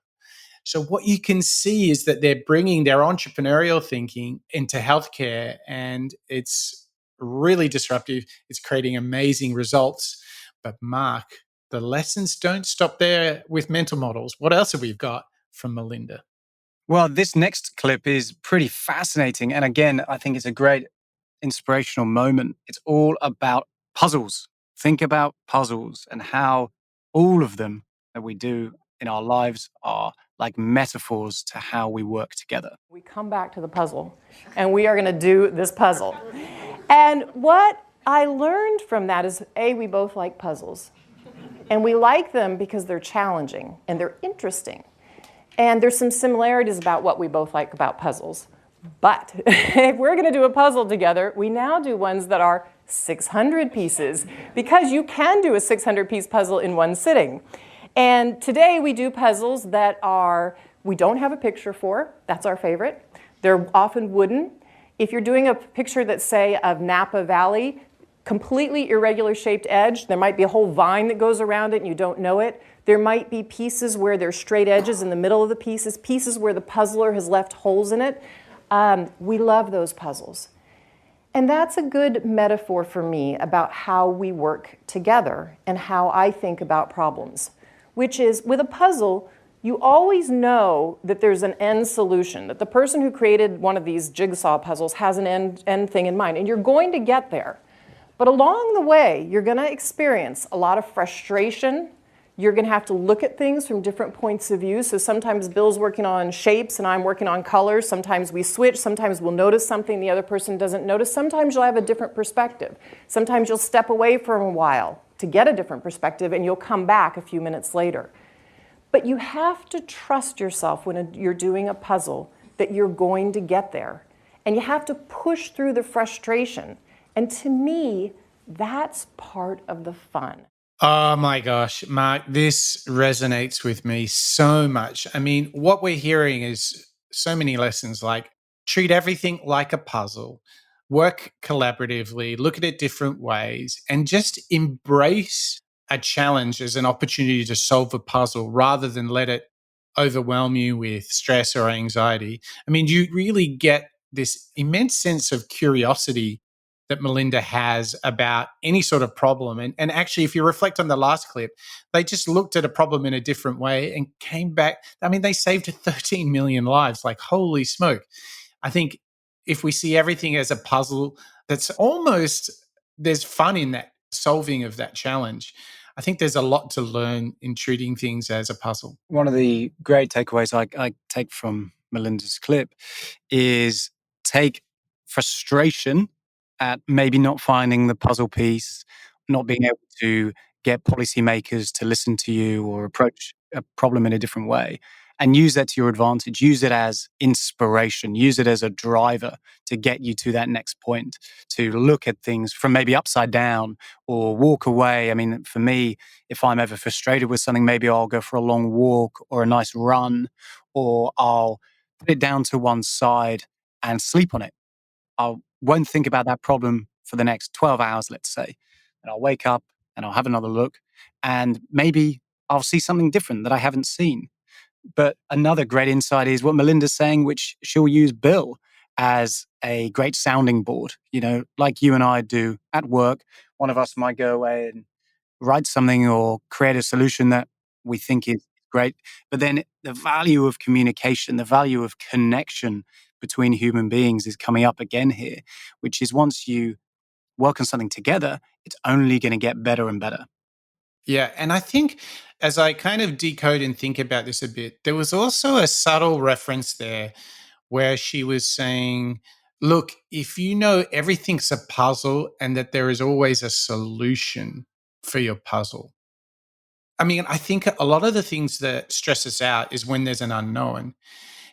So what you can see is that they're bringing their entrepreneurial thinking into healthcare, and it's really disruptive. It's creating amazing results. But Mark, the lessons don't stop there with mental models. What else have we got from Melinda? Well, this next clip is pretty fascinating. And again, I think it's a great inspirational moment. It's all about puzzles. Think about puzzles and how all of them that we do in our lives are like metaphors to how we work together. We come back to the puzzle, and we are going to do this puzzle. And what I learned from that is, A, we both like puzzles. And we like them because they're challenging and they're interesting. And there's some similarities about what we both like about puzzles. But if we're going to do a puzzle together, we now do ones that are 600 pieces, because you can do a 600-piece puzzle in one sitting. And today we do puzzles that we don't have a picture for. That's our favorite. They're often wooden. If you're doing a picture that's, say, of Napa Valley, completely irregular shaped edge, there might be a whole vine that goes around it and you don't know it. There might be pieces where there's straight edges in the middle of the pieces where the puzzler has left holes in it. We love those puzzles. And that's a good metaphor for me about how we work together and how I think about problems, which is, with a puzzle, you always know that there's an end solution, that the person who created one of these jigsaw puzzles has an end thing in mind, and you're going to get there. But along the way, you're going to experience a lot of frustration. You're going to have to look at things from different points of view. So sometimes Bill's working on shapes and I'm working on colors. Sometimes we switch. Sometimes we'll notice something the other person doesn't notice. Sometimes you'll have a different perspective. Sometimes you'll step away for a while to get a different perspective, and you'll come back a few minutes later. But you have to trust yourself when you're doing a puzzle that you're going to get there. And you have to push through the frustration. And to me, that's part of the fun. Oh my gosh, Mark, this resonates with me so much. I mean, what we're hearing is so many lessons, like treat everything like a puzzle, work collaboratively, look at it different ways, and just embrace a challenge as an opportunity to solve a puzzle rather than let it overwhelm you with stress or anxiety. I mean, you really get this immense sense of curiosity that Melinda has about any sort of problem. And actually, if you reflect on the last clip, they just looked at a problem in a different way and came back. I mean, they saved 13 million lives. Like, holy smoke. I think if we see everything as a puzzle, that's almost, there's fun in that solving of that challenge. I think there's a lot to learn in treating things as a puzzle. One of the great takeaways I take from Melinda's clip is take frustration at maybe not finding the puzzle piece, not being able to get policymakers to listen to you or approach a problem in a different way, and use that to your advantage. Use it as inspiration. Use it as a driver to get you to that next point, to look at things from maybe upside down or walk away. I mean, for me, if I'm ever frustrated with something, maybe I'll go for a long walk or a nice run, or I'll put it down to one side and sleep on it. I won't think about that problem for the next 12 hours, let's say. And I'll wake up and I'll have another look, and maybe I'll see something different that I haven't seen. But another great insight is what Melinda's saying, which she'll use Bill as a great sounding board. You know, like you and I do at work, one of us might go away and write something or create a solution that we think is great. But then the value of communication, the value of connection between human beings is coming up again here, which is once you work on something together, it's only going to get better and better. Yeah. And I think as I kind of decode and think about this a bit, there was also a subtle reference there where she was saying, look, if you know everything's a puzzle and that there is always a solution for your puzzle. I mean, I think a lot of the things that stress us out is when there's an unknown.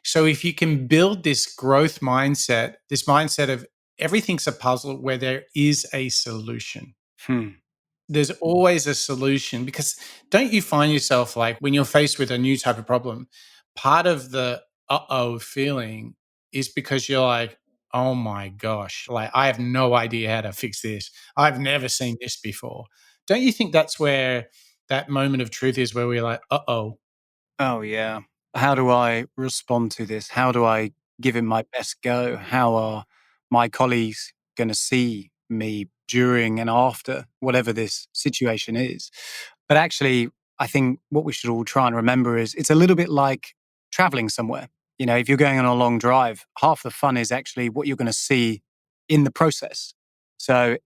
So if you can build this growth mindset, this mindset of everything's a puzzle where there is a solution. There's always a solution, because don't you find yourself like when you're faced with a new type of problem, part of the uh-oh feeling is because you're like, oh my gosh, like I have no idea how to fix this. I've never seen this before. Don't you think that's where that moment of truth is, where we're like, uh-oh. Oh, yeah. How do I respond to this? How do I give it my best go? How are my colleagues going to see me during and after whatever this situation is. But actually, I think what we should all try and remember is it's a little bit like traveling somewhere. If you're going on a long drive, half the fun is actually what you're going to see in the process. So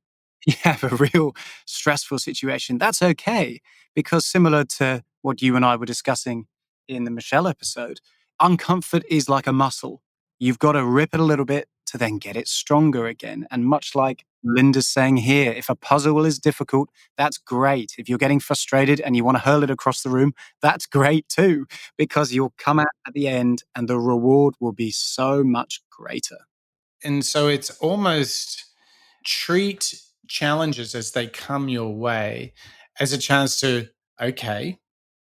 you have a real stressful situation, that's okay. Because similar to what you and I were discussing in the Michelle episode, uncomfort is like a muscle. You've got to rip it a little bit to then get it stronger again. And much like Linda's saying here, if a puzzle is difficult, that's great. If you're getting frustrated and you want to hurl it across the room, that's great too, because you'll come out at the end and the reward will be so much greater. And so it's almost treat challenges as they come your way as a chance to, okay,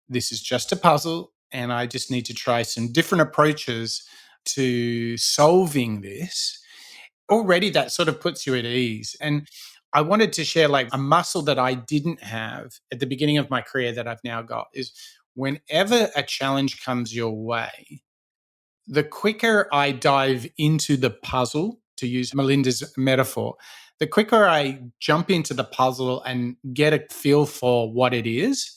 this is just a puzzle and I just need to try some different approaches to solving this. Already that sort of puts you at ease. And I wanted to share like a muscle that I didn't have at the beginning of my career that I've now got is whenever a challenge comes your way, the quicker I dive into the puzzle, to use Melinda's metaphor, the quicker I jump into the puzzle and get a feel for what it is,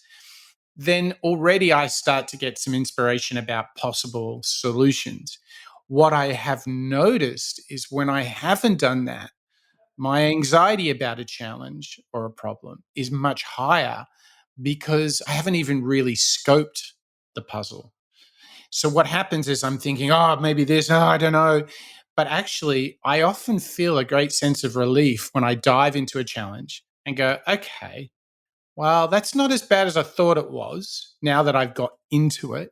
then already I start to get some inspiration about possible solutions. What I have noticed is when I haven't done that, my anxiety about a challenge or a problem is much higher because I haven't even really scoped the puzzle. So what happens is I'm thinking, oh, maybe this, oh, I don't know. But actually, I often feel a great sense of relief when I dive into a challenge and go, okay, well, that's not as bad as I thought it was now that I've got into it.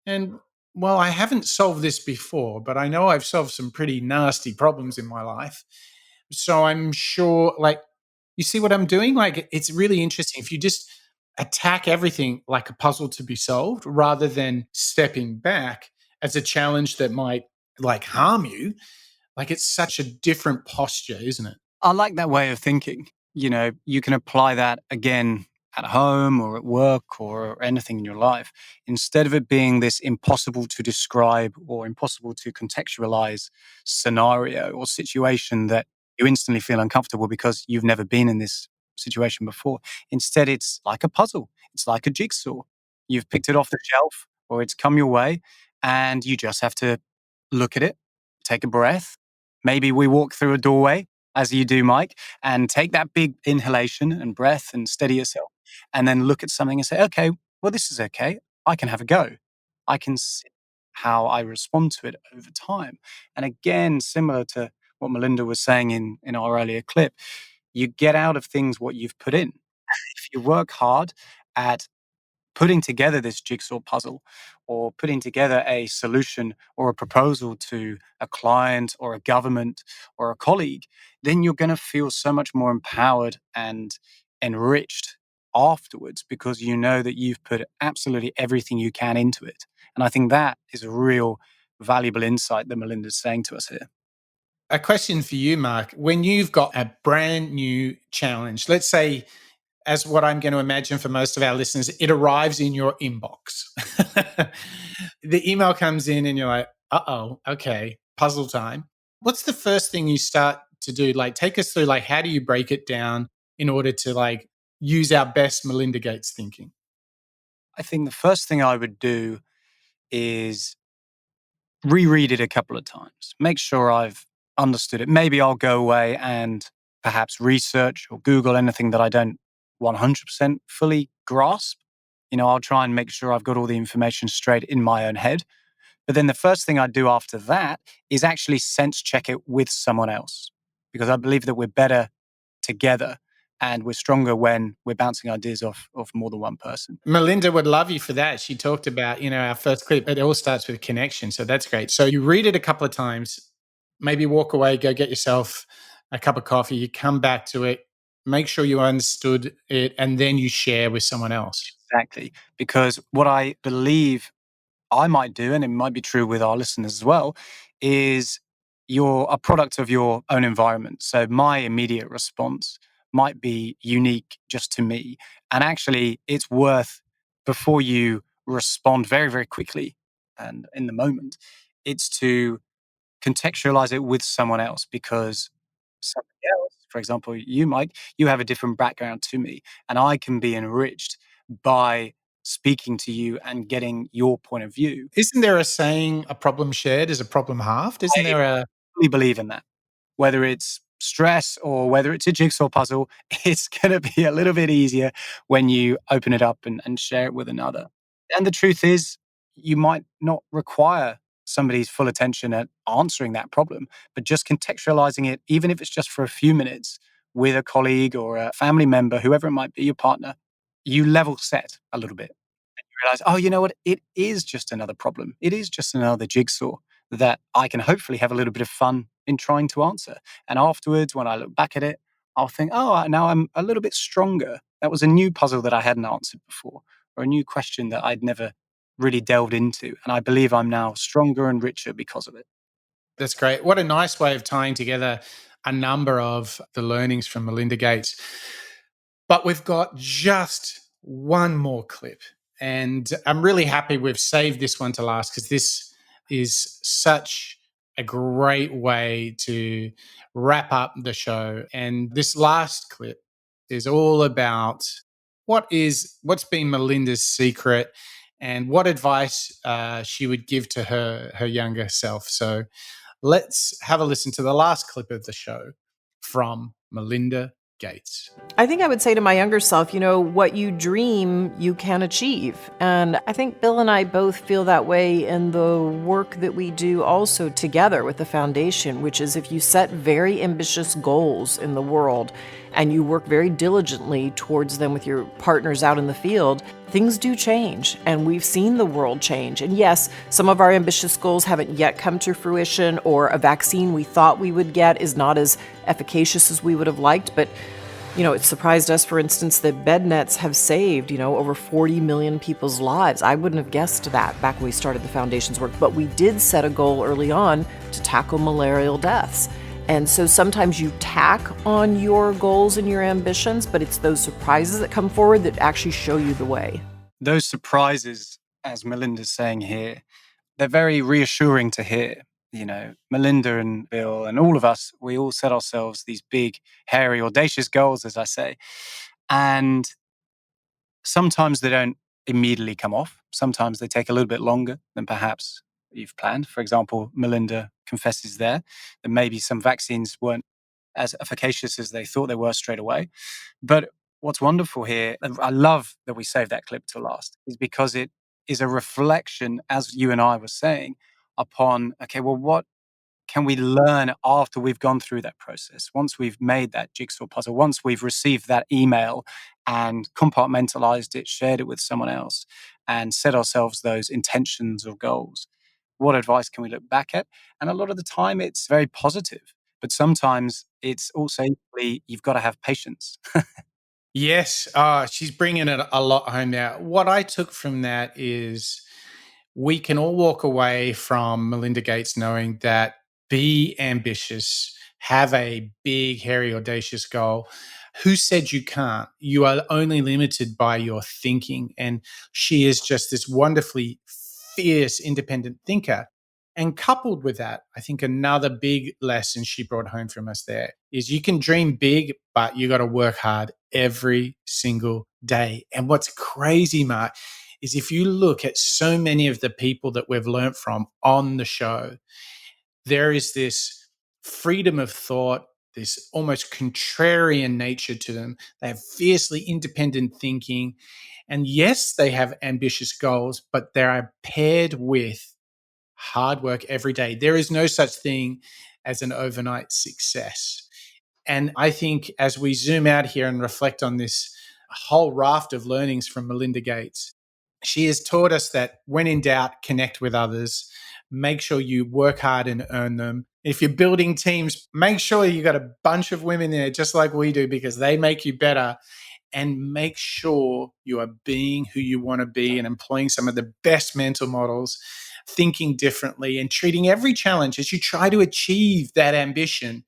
And well, I haven't solved this before, but I know I've solved some pretty nasty problems in my life. So I'm sure, like, you see what I'm doing? Like, it's really interesting. If you just attack everything like a puzzle to be solved rather than stepping back as a challenge that might like harm you, like, it's such a different posture, isn't it? I like that way of thinking. You can apply that again at home or at work or anything in your life. Instead of it being this impossible to describe or impossible to contextualize scenario or situation that you instantly feel uncomfortable because you've never been in this situation before. Instead, it's like a puzzle. It's like a jigsaw. You've picked it off the shelf or it's come your way and you just have to look at it, take a breath. Maybe we walk through a doorway as you do, Mike, and take that big inhalation and breath and steady yourself. And then look at something and say, okay, well, this is okay. I can have a go. I can see how I respond to it over time. And again, similar to what Melinda was saying in our earlier clip, you get out of things what you've put in. If you work hard at putting together this jigsaw puzzle or putting together a solution or a proposal to a client or a government or a colleague, then you're going to feel so much more empowered and enriched afterwards because you know that you've put absolutely everything you can into it. And I think that is a real valuable insight that Melinda's saying to us here. A question for you, Mark. When you've got a brand new challenge, let's say, as what I'm going to imagine for most of our listeners, it arrives in your inbox. The email comes in and you're like, uh-oh, okay, puzzle time. What's the first thing you start to do? Like, take us through, like, how do you break it down in order to, like, use our best Melinda Gates thinking? I think the first thing I would do is reread it a couple of times, make sure I've understood it. Maybe I'll go away and perhaps research or Google anything that I don't 100% fully grasp. I'll try and make sure I've got all the information straight in my own head. But then the first thing I do after that is actually sense check it with someone else, because I believe that we're better together and we're stronger when we're bouncing ideas off more than one person. Melinda would love you for that. She talked about, our first clip, it all starts with connection. So that's great. So you read it a couple of times, maybe walk away, go get yourself a cup of coffee, you come back to it, make sure you understood it, and then you share with someone else. Exactly. Because what I believe I might do, and it might be true with our listeners as well, is you're a product of your own environment. So my immediate response might be unique just to me. And actually, it's worth, before you respond very, very quickly and in the moment, it's to contextualize it with someone else, because somebody else For example, you, Mike, you have a different background to me, and I can be enriched by speaking to you and getting your point of view. Isn't there a saying, a problem shared is a problem halved? Isn't I there a... fully believe in that. Whether it's stress or whether it's a jigsaw puzzle, it's going to be a little bit easier when you open it up and share it with another. And the truth is, you might not require somebody's full attention at answering that problem, but just contextualizing it, even if it's just for a few minutes with a colleague or a family member, whoever it might be, your partner, you level set a little bit. Realize, oh, you know what? It is just another problem. It is just another jigsaw that I can hopefully have a little bit of fun in trying to answer. And afterwards, when I look back at it, I'll think, oh, now I'm a little bit stronger. That was a new puzzle that I hadn't answered before, or a new question that I'd never really delved into. And I believe I'm now stronger and richer because of it. That's great. What a nice way of tying together a number of the learnings from Melinda Gates. But we've got just one more clip. And I'm really happy we've saved this one to last, because this is such a great way to wrap up the show. And this last clip is all about what's been Melinda's secret and what advice she would give to her younger self. So let's have a listen to the last clip of the show from Melinda Gates. I think I would say to my younger self, what you dream, you can achieve. And I think Bill and I both feel that way in the work that we do also together with the foundation, which is if you set very ambitious goals in the world and you work very diligently towards them with your partners out in the field, things do change. And we've seen the world change. And yes, some of our ambitious goals haven't yet come to fruition, or a vaccine we thought we would get is not as efficacious as we would have liked. But it surprised us, for instance, that bed nets have saved, over 40 million people's lives. I wouldn't have guessed that back when we started the foundation's work, but we did set a goal early on to tackle malarial deaths. And so sometimes you tack on your goals and your ambitions, but it's those surprises that come forward that actually show you the way. Those surprises, as Melinda's saying here, they're very reassuring to hear. Melinda and Bill and all of us, we all set ourselves these big, hairy, audacious goals, as I say. And sometimes they don't immediately come off. Sometimes they take a little bit longer than perhaps you've planned. For example, Melinda confesses there that maybe some vaccines weren't as efficacious as they thought they were straight away. But what's wonderful here, and I love that we saved that clip to last, is because it is a reflection, as you and I were saying, upon, okay, well, what can we learn after we've gone through that process? Once we've made that jigsaw puzzle, once we've received that email and compartmentalized it, shared it with someone else, and set ourselves those intentions or goals, what advice can we look back at? And a lot of the time it's very positive, but sometimes it's also equally, you've got to have patience. Yes, she's bringing it a lot home now. What I took from that is we can all walk away from Melinda Gates knowing that be ambitious, have a big, hairy, audacious goal. Who said you can't? You are only limited by your thinking. And she is just this wonderfully fierce, independent thinker. And coupled with that, I think another big lesson she brought home from us there is you can dream big, but you got to work hard every single day. And what's crazy, Mark, is if you look at so many of the people that we've learned from on the show, there is this freedom of thought, this almost contrarian nature to them. They have fiercely independent thinking. And yes, they have ambitious goals, but they are paired with hard work every day. There is no such thing as an overnight success. And I think as we zoom out here and reflect on this whole raft of learnings from Melinda Gates, she has taught us that when in doubt, connect with others. Make sure you work hard and earn them. If you're building teams, make sure you got a bunch of women there, just like we do, because they make you better. And make sure you are being who you want to be and employing some of the best mental models, thinking differently, and treating every challenge as you try to achieve that ambition.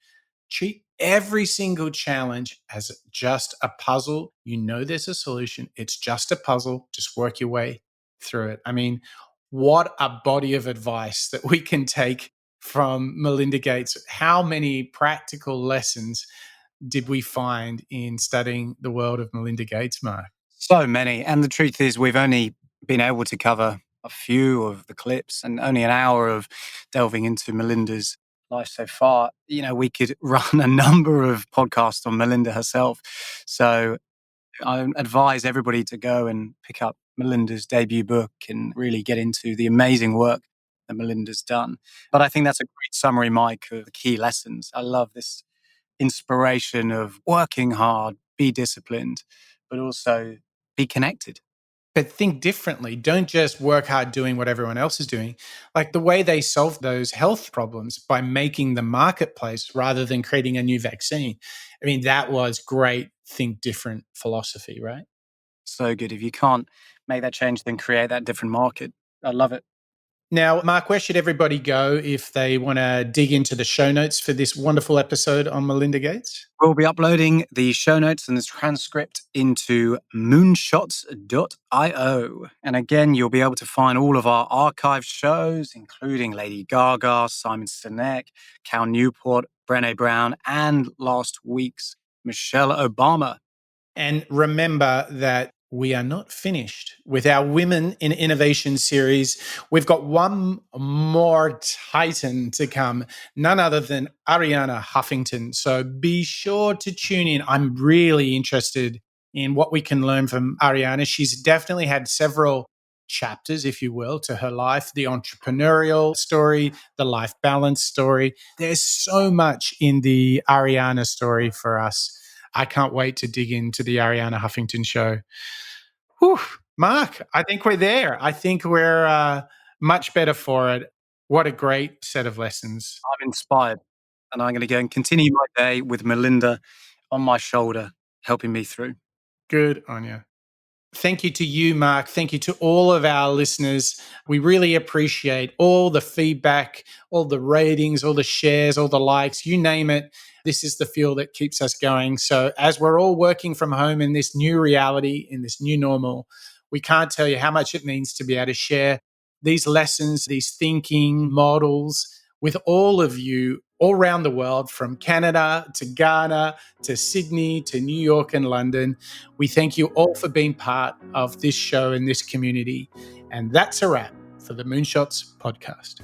Treat every single challenge as just a puzzle. You know there's a solution. It's just a puzzle. Just work your way through it. I mean, what a body of advice that we can take from Melinda Gates. How many practical lessons did we find in studying the world of Melinda Gates, Mark? So many. And the truth is, we've only been able to cover a few of the clips and only an hour of delving into Melinda's life so far. We could run a number of podcasts on Melinda herself. So I advise everybody to go and pick up Melinda's debut book and really get into the amazing work that Melinda's done. But I think that's a great summary, Mike, of the key lessons. I love this inspiration of working hard, be disciplined, but also be connected. But think differently. Don't just work hard doing what everyone else is doing. Like the way they solved those health problems by making the marketplace rather than creating a new vaccine. I mean, that was great think different philosophy, right? So good. If you can't make that change, then create that different market. I love it. Now, Mark, where should everybody go if they want to dig into the show notes for this wonderful episode on Melinda Gates? We'll be uploading the show notes and the transcript into moonshots.io. And again, you'll be able to find all of our archive shows, including Lady Gaga, Simon Sinek, Cal Newport, Brené Brown, and last week's Michelle Obama. And remember that we are not finished with our Women in Innovation series. We've got one more titan to come, none other than Arianna Huffington. So be sure to tune in. I'm really interested in what we can learn from Arianna. She's definitely had several chapters, if you will, to her life, the entrepreneurial story, the life balance story. There's so much in the Arianna story for us. I can't wait to dig into the Arianna Huffington show. Whew. Mark, I think we're there. I think we're much better for it. What a great set of lessons. I'm inspired, and I'm going to go and continue my day with Melinda on my shoulder, helping me through. Good on you. Thank you to you, Mark. Thank you to all of our listeners. We really appreciate all the feedback, all the ratings, all the shares, all the likes, you name it. This is the fuel that keeps us going. So as we're all working from home in this new reality, in this new normal, we can't tell you how much it means to be able to share these lessons, these thinking models with all of you all around the world, from Canada to Ghana to Sydney to New York and London. We thank you all for being part of this show and this community. And that's a wrap for the Moonshots podcast.